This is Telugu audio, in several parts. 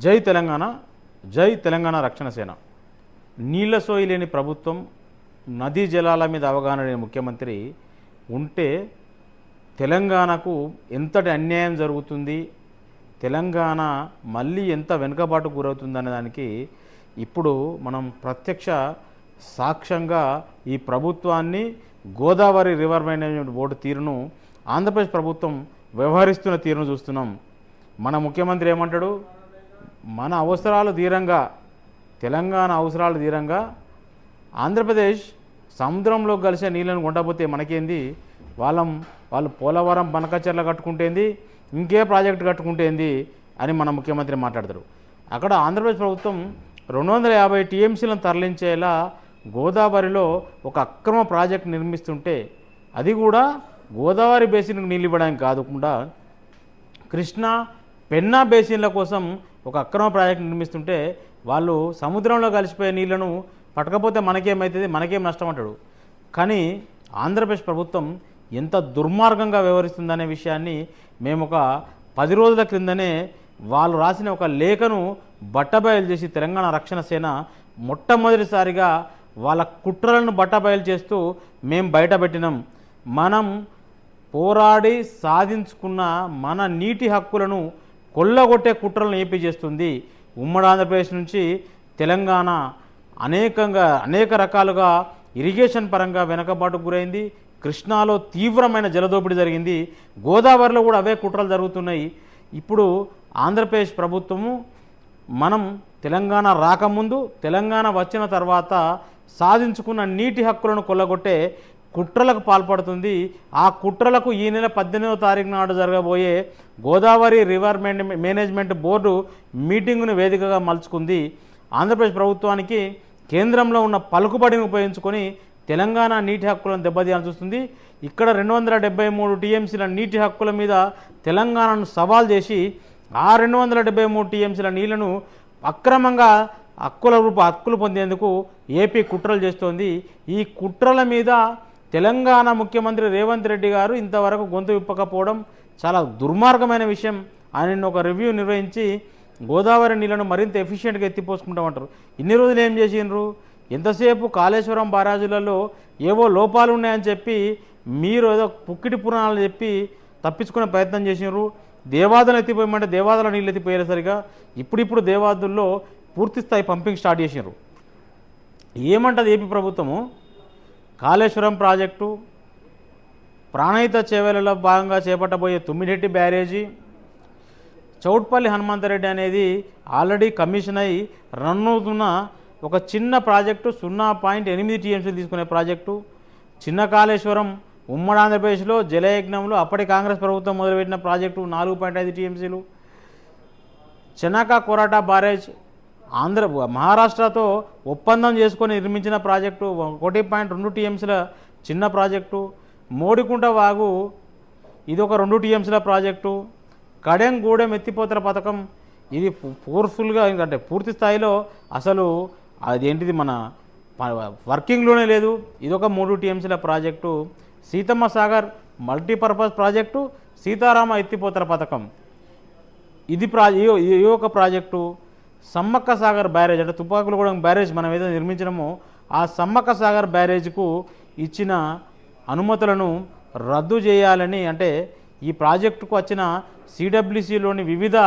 జై తెలంగాణ, జై తెలంగాణ రక్షణ సేన. నీళ్ల సోయి లేని ప్రభుత్వం, నదీ జలాల మీద అవగాహన లేని ముఖ్యమంత్రి ఉంటే తెలంగాణకు ఎంతటి అన్యాయం జరుగుతుంది, తెలంగాణ మళ్ళీ ఎంత వెనుకబాటు గురవుతుందనే దానికి ఇప్పుడు మనం ప్రత్యక్ష సాక్ష్యంగా ఈ ప్రభుత్వాన్ని, గోదావరి రివర్ మేనేజ్మెంట్ బోర్డు తీరును, ఆంధ్రప్రదేశ్ ప్రభుత్వం వ్యవహరిస్తున్న తీరును చూస్తున్నాం. మన ముఖ్యమంత్రి ఏమంటాడు? మన అవసరాలు తీరంగా, తెలంగాణ అవసరాలు తీరంగా ఆంధ్రప్రదేశ్ సముద్రంలో కలిసే నీళ్ళను కొండపోతే మనకేంది, వాళ్ళు పోలవరం బనకచెర్ల కట్టుకుంటేంది, ఇంకే ప్రాజెక్టు కట్టుకుంటేంది అని మన ముఖ్యమంత్రి మాట్లాడతారు. అక్కడ ఆంధ్రప్రదేశ్ ప్రభుత్వం 250 టీఎంసీలను తరలించేలా గోదావరిలో ఒక అక్రమ ప్రాజెక్టు నిర్మిస్తుంటే, అది కూడా గోదావరి బేసిన్కు నీళ్ళు ఇవ్వడానికి కాకుండా కృష్ణా పెన్నా బేసిన్ల కోసం ఒక అక్రమ ప్రాజెక్టు నిర్మిస్తుంటే, వాళ్ళు సముద్రంలో కలిసిపోయే నీళ్లను పట్టకపోతే మనకేమవుతుంది, మనకేం నష్టం అంటాడు. కానీ ఆంధ్రప్రదేశ్ ప్రభుత్వం ఎంత దుర్మార్గంగా వ్యవహరిస్తుందనే విషయాన్ని మేము ఒక 10 రోజుల క్రిందనే వాళ్ళు రాసిన ఒక లేఖను బట్టబయలు చేసి తెలంగాణ రక్షణ సేన మొట్టమొదటిసారిగా వాళ్ళ కుట్రలను బట్టబయలు చేస్తూ మేము బయటపెట్టినాం. మనం పోరాడి సాధించుకున్న మన నీటి హక్కులను కొల్లగొట్టే కుట్రలను ఏపీ చేస్తుంది. ఉమ్మడి ఆంధ్రప్రదేశ్ నుంచి తెలంగాణ అనేక రకాలుగా ఇరిగేషన్ పరంగా వెనకబాటుకు గురైంది. కృష్ణాలో తీవ్రమైన జలదోపిడీ జరిగింది. గోదావరిలో కూడా అవే కుట్రలు జరుగుతున్నాయి. ఇప్పుడు ఆంధ్రప్రదేశ్ ప్రభుత్వము మనం తెలంగాణ రాకముందు, తెలంగాణ వచ్చిన తర్వాత సాధించుకున్న నీటి హక్కులను కొల్లగొట్టే కుట్రలకు పాల్పడుతుంది. ఆ కుట్రలకు ఈ నెల 18వ తారీఖు నాడు జరగబోయే గోదావరి రివర్ మేనేజ్మెంట్ బోర్డు మీటింగును వేదికగా మలుచుకుంది. ఆంధ్రప్రదేశ్ ప్రభుత్వానికి కేంద్రంలో ఉన్న పలుకుబడిని ఉపయోగించుకొని తెలంగాణ నీటి హక్కులను దెబ్బతీయాలని చూస్తుంది. ఇక్కడ 273 టీఎంసీల నీటి హక్కుల మీద తెలంగాణను సవాల్ చేసి ఆ 273 టీఎంసీల నీళ్లను అక్రమంగా హక్కులు పొందేందుకు ఏపీ కుట్రలు చేస్తోంది. ఈ కుట్రల మీద తెలంగాణ ముఖ్యమంత్రి రేవంత్ రెడ్డి గారు ఇంతవరకు గొంతు విప్పకపోవడం చాలా దుర్మార్గమైన విషయం. ఆయన ఒక రివ్యూ నిర్వహించి గోదావరి నీళ్లను మరింత ఎఫిషియెంట్గా ఎత్తిపోసుకుంటామంటారు. ఇన్ని రోజులు ఏం చేసిండ్రు? ఎంతసేపు కాళేశ్వరం బారాజులలో ఏవో లోపాలు ఉన్నాయని చెప్పి మీరు ఏదో పుక్కిటి పురాణాలు చెప్పి తప్పించుకునే ప్రయత్నం చేసినారు. దేవాదులను ఎత్తిపోయమంటే దేవాదుల నీళ్ళు ఎత్తిపోయేసరిగా ఇప్పుడు దేవాదుల్లో పూర్తి స్థాయి పంపింగ్ స్టార్ట్ చేసినారు. ఏమంటుంది ఏపీ ప్రభుత్వము? కాళేశ్వరం ప్రాజెక్టు, ప్రాణహిత చేవెళ్లలో భాగంగా చేపట్టబోయే తుమ్మిడిహెట్టి బ్యారేజీ, చౌట్పల్లి హనుమంతరెడ్డి అనేది ఆల్రెడీ కమిషన్ అయి రన్ అవుతున్న ఒక చిన్న ప్రాజెక్టు, 0.8 టీఎంసీలు తీసుకునే ప్రాజెక్టు, చిన్న కాళేశ్వరం ఉమ్మడి ఆంధ్రప్రదేశ్లో జలయజ్ఞంలో అప్పటి కాంగ్రెస్ ప్రభుత్వం మొదలుపెట్టిన ప్రాజెక్టు 4.5 టీఎంసీలు, చెనాకా కొరాటా బ్యారేజ్ మహారాష్ట్రతో ఒప్పందం చేసుకొని నిర్మించిన ప్రాజెక్టు 1.2 టీఎంసీల చిన్న ప్రాజెక్టు, మోడికుంట వాగు ఇది ఒక 2 టీఎంసీల ప్రాజెక్టు, కడెంగూడెం ఎత్తిపోతల పథకం ఇది ఫోర్స్ఫుల్గా అంటే పూర్తి స్థాయిలో అసలు అదేంటిది మన వర్కింగ్లోనే లేదు, ఇదొక 3 టీఎంసీల project, Seethamma Sagar multipurpose project, Sitarama ఎత్తిపోతల పథకం ఇది ఒక ప్రాజెక్టు, సమ్మక్క సాగర్ బ్యారేజ్ అంటే తుపాకులగూడెం బ్యారేజ్ మనం ఏదైతే నిర్మించినామో ఆ సమ్మక్క సాగర్ బ్యారేజ్కు ఇచ్చిన అనుమతులను రద్దు చేయాలని, అంటే ఈ ప్రాజెక్టుకు వచ్చిన సిడబ్ల్యూసిలోని వివిధ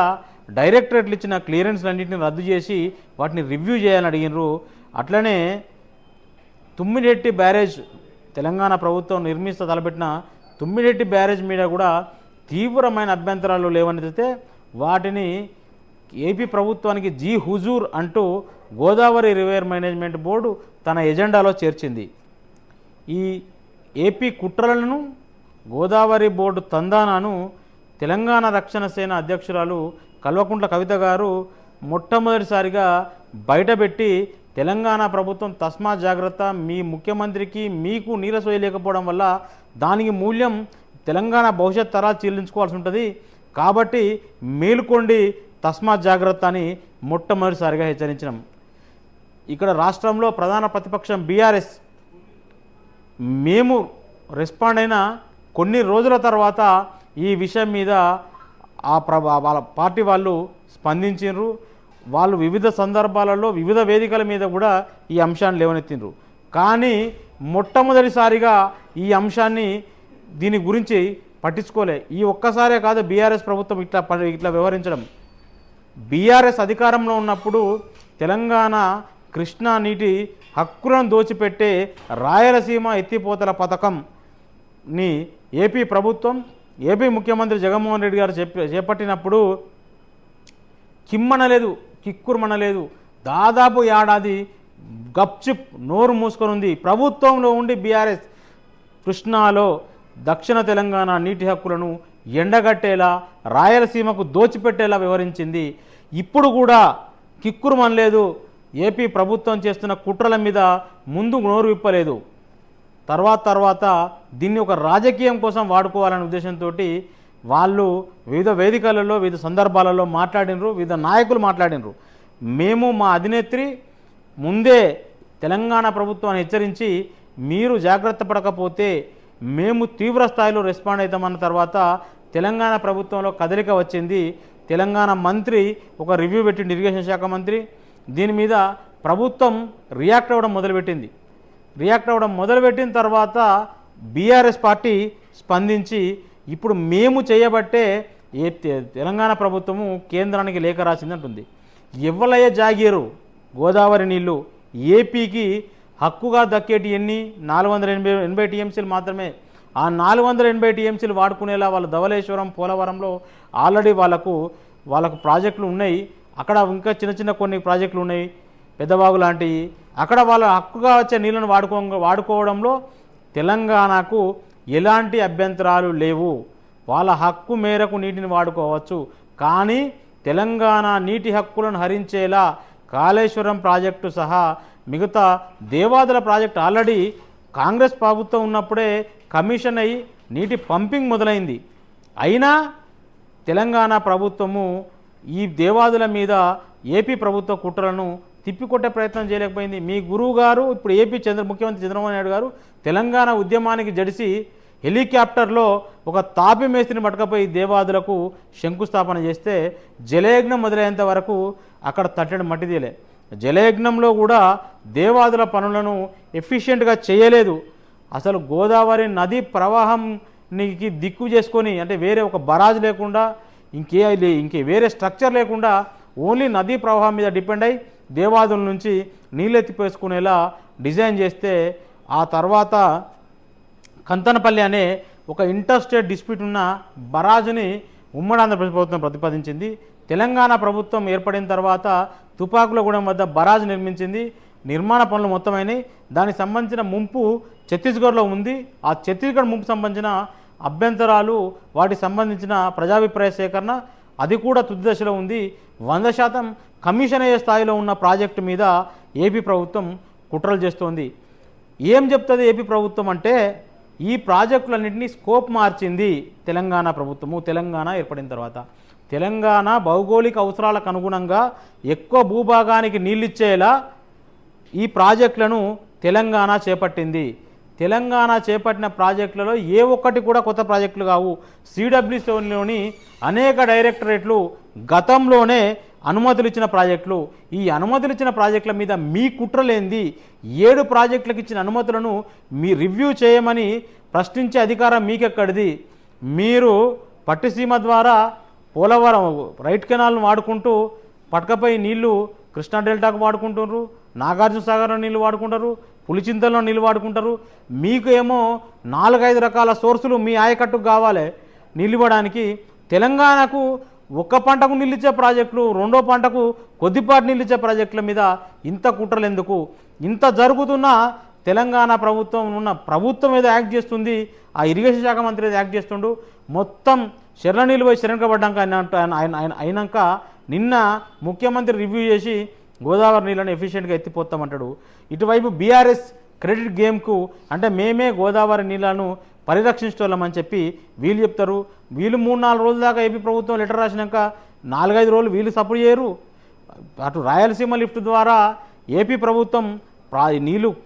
డైరెక్టరేట్లు ఇచ్చిన క్లియరెన్స్లన్నింటినీ రద్దు చేసి వాటిని రివ్యూ చేయాలని అడిగినారు. అట్లనే తుమ్మిడిహెట్టి బ్యారేజ్ తెలంగాణ ప్రభుత్వం నిర్మిస్తూ తలపెట్టిన తుమ్మిడిహెట్టి బ్యారేజ్ మీద కూడా తీవ్రమైన అభ్యంతరాలు లేవనైతే వాటిని ఏపీ ప్రభుత్వానికి జీ హుజూర్ అంటూ గోదావరి రివర్ మేనేజ్మెంట్ బోర్డు తన ఎజెండాలో చేర్చింది. ఈ ఏపీ కుట్రలను, గోదావరి బోర్డు తందానాను తెలంగాణ రక్షణ సేన అధ్యక్షురాలు కల్వకుంట్ల కవిత గారు మొట్టమొదటిసారిగా బయటపెట్టి తెలంగాణ ప్రభుత్వం తస్మా జాగ్రత్త, మీ ముఖ్యమంత్రికి మీకు నీరసోయ లేకపోవడం వల్ల దానికి మూల్యం తెలంగాణ భవిష్యత్ తరాలు చెల్లించుకోవాల్సి ఉంటుంది, కాబట్టి మేలుకోండి తస్మా జాగ్రత్త అని మొట్టమొదటిసారిగా హెచ్చరించినాం. ఇక్కడ రాష్ట్రంలో ప్రధాన ప్రతిపక్షం బీఆర్ఎస్ మేము రెస్పాండ్ అయిన కొన్ని రోజుల తర్వాత ఈ విషయం మీద వాళ్ళ పార్టీ వాళ్ళు స్పందించారు. వాళ్ళు వివిధ సందర్భాలలో వివిధ వేదికల మీద కూడా ఈ అంశాన్ని లేవనెత్తిండ్రు. కానీ మొట్టమొదటిసారిగా ఈ అంశాన్ని దీని గురించి పట్టించుకోలే. ఈ ఒక్కసారే కాదు బీఆర్ఎస్ ప్రభుత్వం ఇట్లా వ్యవహరించడం. బీఆర్ఎస్ అధికారంలో ఉన్నప్పుడు తెలంగాణ కృష్ణా నీటి హక్కులను దోచిపెట్టే రాయలసీమ ఎత్తిపోతల పథకంని ఏపీ ప్రభుత్వం ఏపీ ముఖ్యమంత్రి జగన్మోహన్ రెడ్డి గారు చేపట్టినప్పుడు కిమ్మనలేదు, కిక్కురుమనలేదు. దాదాపు ఏడాది గప్చిప్ నోరు మూసుకొని ఉంది. ప్రభుత్వంలో ఉండి బీఆర్ఎస్ కృష్ణాలో దక్షిణ తెలంగాణ నీటి హక్కులను ఎండగట్టేలా రాయలసీమకు దోచిపెట్టేలా వ్యవహరించింది. ఇప్పుడు కూడా కిక్కురుమనలేదు. ఏపీ ప్రభుత్వం చేస్తున్న కుట్రల మీద ముందు నోరు విప్పలేదు. తర్వాత దీన్ని ఒక రాజకీయం కోసం వాడుకోవాలనే ఉద్దేశంతో వాళ్ళు వివిధ వేదికలలో వివిధ సందర్భాలలో మాట్లాడినరు, వివిధ నాయకులు మాట్లాడినరు. మేము మా అధినేత్రి ముందే తెలంగాణ ప్రభుత్వాన్ని హెచ్చరించి మీరు జాగ్రత్త పడకపోతే మేము తీవ్ర స్థాయిలో రెస్పాండ్ అవుతామన్న తర్వాత తెలంగాణ ప్రభుత్వంలో కదలిక వచ్చింది. తెలంగాణ మంత్రి ఒక రివ్యూ పెట్టింది, ఇరిగేషన్ శాఖ మంత్రి. దీని మీద ప్రభుత్వం రియాక్ట్ అవ్వడం మొదలుపెట్టిన తర్వాత బీఆర్ఎస్ పార్టీ స్పందించి ఇప్పుడు మేము చేయబట్టే తెలంగాణ ప్రభుత్వము కేంద్రానికి లేఖ రాసిందంటుంది. ఎవ్వలయ్య జాగీరు గోదావరి నీళ్లు ఏపీకి హక్కుగా దక్కేటి ఎన్ని 480 టీఎంసీలు మాత్రమే. ఆ 480 టీఎంసీలు వాడుకునేలా వాళ్ళు ధవళేశ్వరం పోలవరంలో ఆల్రెడీ వాళ్ళకు ప్రాజెక్టులు ఉన్నాయి. అక్కడ ఇంకా చిన్న కొన్ని ప్రాజెక్టులు ఉన్నాయి, పెద్దబాగు లాంటివి. అక్కడ వాళ్ళ హక్కుగా వచ్చే నీళ్ళను వాడుకోవడంలో తెలంగాణకు ఎలాంటి అభ్యంతరాలు లేవు. వాళ్ళ హక్కు మేరకు నీటిని వాడుకోవచ్చు. కానీ తెలంగాణ నీటి హక్కులను హరించేలా కాళేశ్వరం ప్రాజెక్టు సహా మిగతా దేవాదుల ప్రాజెక్టు ఆల్రెడీ కాంగ్రెస్ ప్రభుత్వం ఉన్నప్పుడే కమిషన్ అయ్యి నీటి పంపింగ్ మొదలైంది. అయినా తెలంగాణ ప్రభుత్వము ఈ దేవాదుల మీద ఏపీ ప్రభుత్వ కుట్రలను తిప్పికొట్టే ప్రయత్నం చేయలేకపోయింది. మీ గురువు గారు ఇప్పుడు ముఖ్యమంత్రి చంద్రబాబు నాయుడు గారు తెలంగాణ ఉద్యమానికి జడిసి హెలికాప్టర్లో ఒక తాపి మేస్త్రిని పట్టుకపోయి దేవాదులకు శంకుస్థాపన చేస్తే జలయజ్ఞం మొదలయ్యేంత వరకు అక్కడ తట్టడి మట్టిదేలే. జలయజ్ఞంలో కూడా దేవాదుల పనులను ఎఫిషియెంట్గా చేయలేదు. అసలు గోదావరి నది ప్రవాహానికి దిక్కు చేసుకొని, అంటే వేరే ఒక బరాజ్ లేకుండా ఇంకే వేరే స్ట్రక్చర్ లేకుండా ఓన్లీ నదీ ప్రవాహం మీద డిపెండ్ అయి దేవాదుల నుంచి నీళ్ళెత్తిపోసుకునేలా డిజైన్ చేస్తే ఆ తర్వాత కంతనపల్లి అనే ఒక ఇంటర్స్టేట్ డిస్ప్యూట్ ఉన్న బరాజుని ఉమ్మడి ఆంధ్రప్రదేశ్ ప్రభుత్వం ప్రతిపాదించింది. తెలంగాణ ప్రభుత్వం ఏర్పడిన తర్వాత తుపాకులగూడెం వద్ద బరాజు నిర్మించింది. నిర్మాణ పనులు మొత్తమైనవి. దానికి సంబంధించిన ముంపు ఛత్తీస్గఢ్లో ఉంది. ఆ ఛత్తీస్గఢ్ ముంపు సంబంధించిన అభ్యంతరాలు, వాటికి సంబంధించిన ప్రజాభిప్రాయ సేకరణ అది కూడా తుది దశలో ఉంది. 100% కమిషన్ అయ్యే స్థాయిలో ఉన్న ప్రాజెక్టు మీద ఏపీ ప్రభుత్వం కుట్రలు చేస్తోంది. ఏం చెప్తుంది ఏపీ ప్రభుత్వం అంటే, ఈ ప్రాజెక్టులన్నింటినీ స్కోప్ మార్చింది తెలంగాణ ప్రభుత్వము. తెలంగాణ ఏర్పడిన తర్వాత తెలంగాణ భౌగోళిక అవసరాలకు అనుగుణంగా ఎక్కువ భూభాగానికి నీళ్ళిచ్చేలా ఈ ప్రాజెక్టులను తెలంగాణ చేపట్టింది. తెలంగాణ చేపట్టిన ప్రాజెక్టులలో ఏ ఒక్కటి కూడా కొత్త ప్రాజెక్టులు కావు. సిడబ్ల్యూసీలోని అనేక డైరెక్టరేట్లు గతంలోనే అనుమతులు ఇచ్చిన ప్రాజెక్టులు. ఈ అనుమతులు ఇచ్చిన ప్రాజెక్టుల మీద మీ కుట్రలేంది? 7 ప్రాజెక్టులకు ఇచ్చిన అనుమతులను మీ రివ్యూ చేయమని ప్రశ్నించే అధికారం మీకెక్కడిది? మీరు పట్టిసీమ ద్వారా పోలవరం రైట్ కెనాల్ను వాడుకుంటూ పట్కపోయి నీళ్లు కృష్ణా డెల్టాకు వాడుకుంటున్నారు, నాగార్జున సాగర్లో నీళ్లు వాడుకుంటారు, పులిచింతల్లో నీళ్లు వాడుకుంటారు. మీకు ఏమో 4-5 రకాల సోర్సులు మీ ఆయకట్టుకు కావాలి నీళ్ళు ఇవ్వడానికి. తెలంగాణకు ఒక్క పంటకు నీళ్ళిచ్చే ప్రాజెక్టులు, రెండో పంటకు కొద్దిపాటి నీళ్ళిచ్చే ప్రాజెక్టుల మీద ఇంత కుట్రలు ఎందుకు? ఇంత జరుగుతున్నా తెలంగాణ ప్రభుత్వం ఏదో యాక్ట్ చేస్తుంది, ఆ ఇరిగేషన్ శాఖ మంత్రి ఏదో యాక్ట్ చేస్తుండు. మొత్తం శరణ నీళ్ళు పోయి శరణకబడ్డాక అయినాక నిన్న ముఖ్యమంత్రి రివ్యూ చేసి గోదావరి నీళ్ళని ఎఫిషియెంట్గా ఎత్తిపోతామంటాడు. ఇటువైపు బీఆర్ఎస్ క్రెడిట్ గేమ్కు, అంటే మేమే గోదావరి నీళ్లను పరిరక్షించుకోవాలని చెప్పి వీళ్ళు చెప్తారు. వీళ్ళు 3-4 రోజుల దాకా ఏపీ ప్రభుత్వం లెటర్ రాసినాక 4-5 రోజులు వీళ్ళు సపోర్ట్ చేయరు. అటు రాయలసీమ లిఫ్ట్ ద్వారా ఏపీ ప్రభుత్వం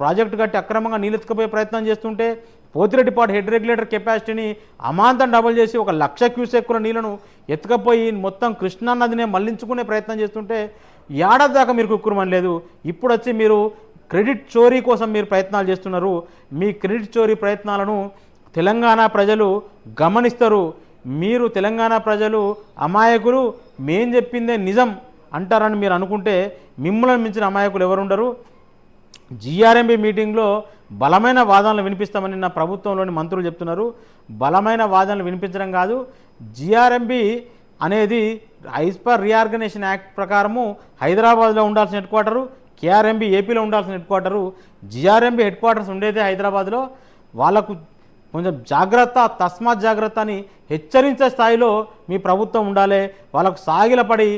ప్రాజెక్టు కట్టి అక్రమంగా నీళ్ళు ఎత్తుకుపోయే ప్రయత్నం చేస్తుంటే పోతిరెడ్డిపాడు హెడ్ రెగ్యులేటర్ కెపాసిటీని అమాంతం డబుల్ చేసి 1,00,000 క్యూసెక్కుల నీళ్లను ఎత్తుకపోయి మొత్తం కృష్ణా నదినే మళ్లించుకునే ప్రయత్నం చేస్తుంటే ఏడాది దాకా మీరు కుక్కురమని లేదు. ఇప్పుడు వచ్చి మీరు క్రెడిట్ చోరీ కోసం మీరు ప్రయత్నాలు చేస్తున్నారు. మీ క్రెడిట్ చోరీ ప్రయత్నాలను తెలంగాణ ప్రజలు గమనిస్తారు. మీరు తెలంగాణ ప్రజలు అమాయకులు, మేం చెప్పిందే నిజం అంటారని మీరు అనుకుంటే మిమ్మల్ని మించిన అమాయకులు ఎవరుండరు. జీఆర్ఎంబీ మీటింగ్లో బలమైన వాదనలు వినిపిస్తామని నా ప్రభుత్వంలోని మంత్రులు చెప్తున్నారు. బలమైన వాదనలు వినిపించడం కాదు, జీఆర్ఎంబీ అనేది యాజ్ పర్ రీఆర్గనైజేషన్ యాక్ట్ ప్రకారము హైదరాబాద్లో ఉండాల్సిన హెడ్ క్వార్టరు, కేఆర్ఎంబీ ఏపీలో ఉండాల్సిన head quarter, GRMB head quarters ఉండేదే హైదరాబాద్లో. వాళ్ళకు కొంచెం జాగ్రత్త, తస్మాత్ జాగ్రత్త అని హెచ్చరించే స్థాయిలో మీ ప్రభుత్వం ఉండాలి. వాళ్ళకు సాగిలపడి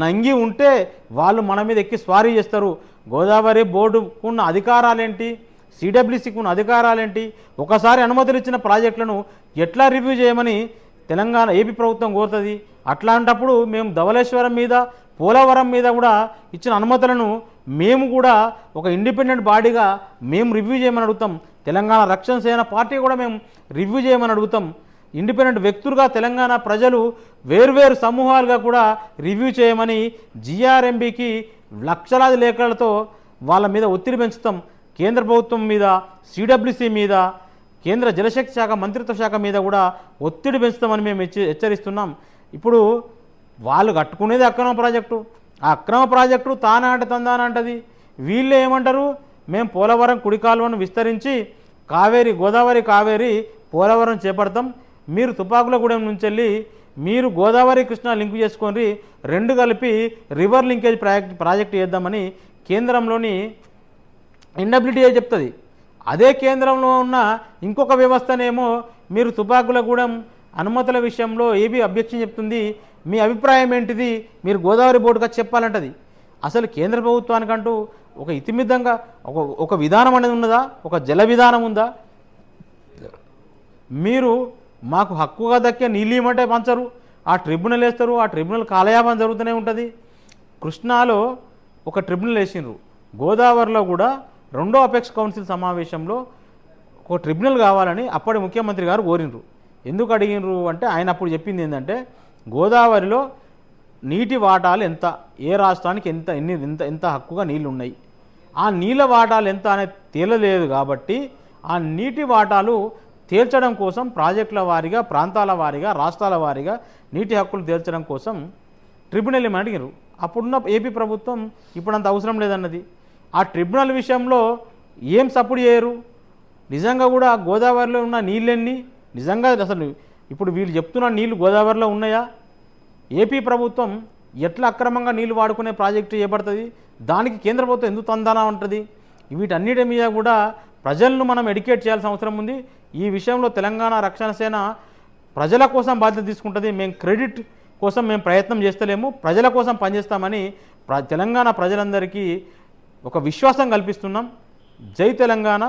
నంగి ఉంటే వాళ్ళు మన మీద ఎక్కి స్వారీ చేస్తారు. గోదావరి బోర్డుకు ఉన్న అధికారాలేంటి, సిడబ్ల్యూసీకి ఉన్న అధికారాలేంటి, ఒకసారి అనుమతులు ఇచ్చిన ప్రాజెక్టులను ఎట్లా రివ్యూ చేయమని తెలంగాణ ఏపీ ప్రభుత్వం కోరుతుంది. అట్లాంటప్పుడు మేము ధవళేశ్వరం మీద, పోలవరం మీద కూడా ఇచ్చిన అనుమతులను మేము కూడా ఒక ఇండిపెండెంట్ బాడీగా మేము రివ్యూ చేయమని అడుగుతాం. తెలంగాణ రక్షణ సేన పార్టీ కూడా మేము రివ్యూ చేయమని అడుగుతాం. ఇండిపెండెంట్ వ్యక్తులుగా తెలంగాణ ప్రజలు వేర్వేరు సమూహాలుగా కూడా రివ్యూ చేయమని జీఆర్ఎంబీకి లక్షలాది లేఖలతో వాళ్ళ మీద ఒత్తిడి పెంచుతాం. కేంద్ర ప్రభుత్వం మీద, సిడబ్ల్యూసీ మీద, కేంద్ర జలశక్తి శాఖ మంత్రిత్వ శాఖ మీద కూడా ఒత్తిడి పెంచుతామని మేము హెచ్చరిస్తున్నాం. ఇప్పుడు వాళ్ళు కట్టుకునేది అక్రమ ప్రాజెక్టు, ఆ అక్రమ ప్రాజెక్టు తానే అంటే తందాన అంటది. వీళ్ళు ఏమంటారు, మేము పోలవరం కుడి కాలువను విస్తరించి గోదావరి కావేరి పోలవరం చేపడతాం, మీరు తుపాకులగూడెం నుంచి వెళ్ళి మీరు గోదావరి కృష్ణా లింక్ చేసుకొని రెండు కలిపి రివర్ లింకేజ్ ప్రాజెక్ట్ చేద్దామని కేంద్రంలోని ఎన్డబ్ల్యూడీఏ చెప్తుంది. అదే కేంద్రంలో ఉన్న ఇంకొక వ్యవస్థనేమో మీరు తుపాకులగూడెం అనుమతుల విషయంలో ఏబీ అబ్జెక్షన్ చెప్తుంది. మీ అభిప్రాయం ఏంటిది, మీరు గోదావరి బోర్డుగా చెప్పాలంటది. అసలు కేంద్ర ప్రభుత్వానికంటూ ఒక ఇతిమిద్దంగా ఒక విధానం అనేది ఉన్నదా, ఒక జల విధానం ఉందా? మీరు మాకు హక్కుగా దక్కే నీళ్ళు ఇవ్వమంటే పంచరు, ఆ ట్రిబ్యునల్ వేస్తారు, ఆ ట్రిబ్యునల్ కాలయాపన జరుగుతూనే ఉంటుంది. కృష్ణాలో ఒక ట్రిబ్యునల్ వేసిండ్రు, గోదావరిలో కూడా రెండో అపెక్స్ కౌన్సిల్ సమావేశంలో ఒక ట్రిబ్యునల్ కావాలని అప్పటి ముఖ్యమంత్రి గారు కోరినరు. ఎందుకు అడిగినరు అంటే ఆయన అప్పుడు చెప్పింది ఏంటంటే గోదావరిలో నీటి వాటాలు ఎంత, ఏ రాష్ట్రానికి ఎంత హక్కుగా నీళ్ళు ఉన్నాయి, ఆ నీళ్ళ వాటాలు ఎంత అనేది తేలలేదు. కాబట్టి ఆ నీటి వాటాలు తేల్చడం కోసం ప్రాజెక్టుల వారీగా, ప్రాంతాల వారీగా, రాష్ట్రాల వారీగా నీటి హక్కులు తేల్చడం కోసం ట్రిబ్యునల్ ఏమని అడిగారు. అప్పుడున్న ఏపీ ప్రభుత్వం ఇప్పుడంత అవసరం లేదన్నది. ఆ ట్రిబ్యునల్ విషయంలో ఏం సపోర్ట్ చేయరు. నిజంగా కూడా గోదావరిలో ఉన్న నీళ్ళెన్ని, నిజంగా అసలు ఇప్పుడు వీళ్ళు చెప్తున్న నీళ్లు గోదావరిలో ఉన్నాయా? ఏపీ ప్రభుత్వం ఎట్లా అక్రమంగా నీళ్లు వాడుకునే ప్రాజెక్టు చేయబడుతుంది, దానికి కేంద్ర ప్రభుత్వం ఎందుకు తందానా ఉంటుంది? వీటన్నిటి మీద కూడా ప్రజలను మనం ఎడ్యుకేట్ చేయాల్సిన అవసరం ఉంది. ఈ విషయంలో తెలంగాణ రక్షణ సేన ప్రజల కోసం బాధ్యత తీసుకుంటుంది. మేము క్రెడిట్ కోసం మేము ప్రయత్నం చేస్తలేము, ప్రజల కోసం పనిచేస్తామని తెలంగాణ ప్రజలందరికీ ఒక విశ్వాసం కల్పిస్తున్నాం. జై తెలంగాణ,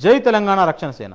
జై తెలంగాణ రక్షణ సేన.